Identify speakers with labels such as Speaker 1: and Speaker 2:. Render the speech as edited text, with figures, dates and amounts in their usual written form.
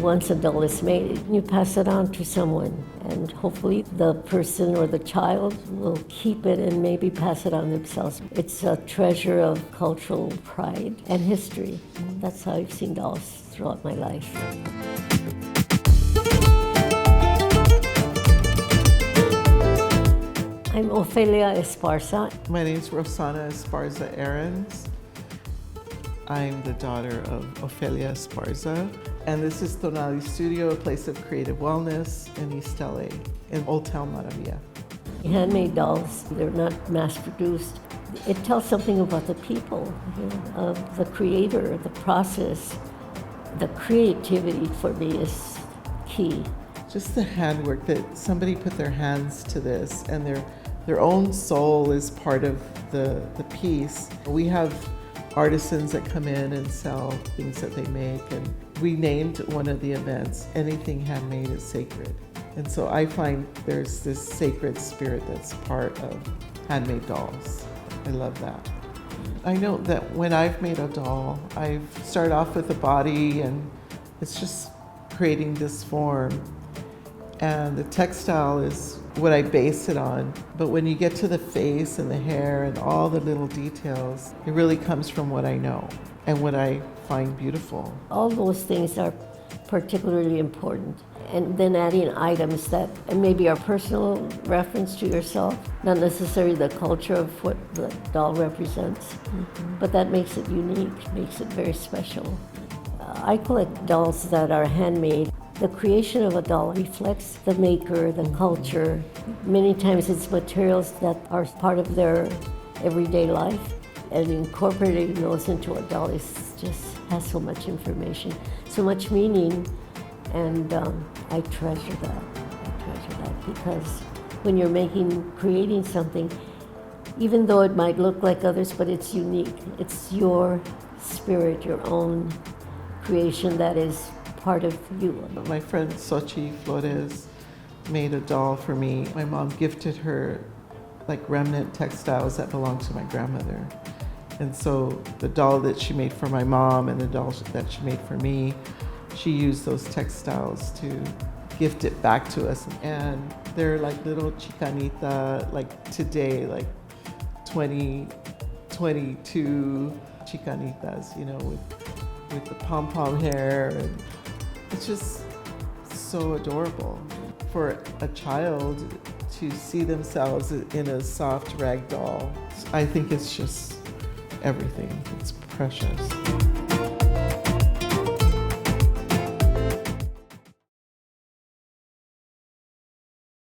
Speaker 1: once a doll is made, you pass it on to someone, and hopefully the person or the child will keep it and maybe pass it on themselves. It's a treasure of cultural pride and history. That's how I've seen dolls throughout my life. I'm Ofelia Esparza.
Speaker 2: My name is Rosanna Esparza Ahrens. I'm the daughter of Ofelia Esparza, and this is Tonali Studio, a place of creative wellness in East LA, in Old Town Maravilla.
Speaker 1: Handmade dolls, they're not mass-produced. It tells something about the people, of the creator, the process. The creativity for me is key.
Speaker 2: Just the handwork that somebody put their hands to this, and their own soul is part of the piece. We have artisans that come in and sell things that they make, and we named one of the events, Anything Handmade is Sacred. And so I find there's this sacred spirit that's part of handmade dolls. I love that. I know that when I've made a doll, I've started off with a body, and it's just creating this form. And the textile is what I base it on. But when you get to the face and the hair and all the little details, it really comes from what I know and what I find beautiful.
Speaker 1: All those things are particularly important. And then adding items that maybe are personal reference to yourself, not necessarily the culture of what the doll represents, but that makes it unique, makes it very special. I collect dolls that are handmade. The creation of a doll reflects the maker, the culture. Many times it's materials that are part of their everyday life, and incorporating those into a doll just has so much information, so much meaning, and I treasure that. Because when you're creating something, even though it might look like others, but it's unique. It's your spirit, your own creation that is part of you.
Speaker 2: My friend Xochitl Flores made a doll for me. My mom gifted her like remnant textiles that belonged to my grandmother. And so the doll that she made for my mom and the doll that she made for me, she used those textiles to gift it back to us. And they're like little chicanita, like today, like 22 chicanitas, with the pom-pom hair. And it's just so adorable for a child to see themselves in a soft rag doll. I think it's just everything. It's precious.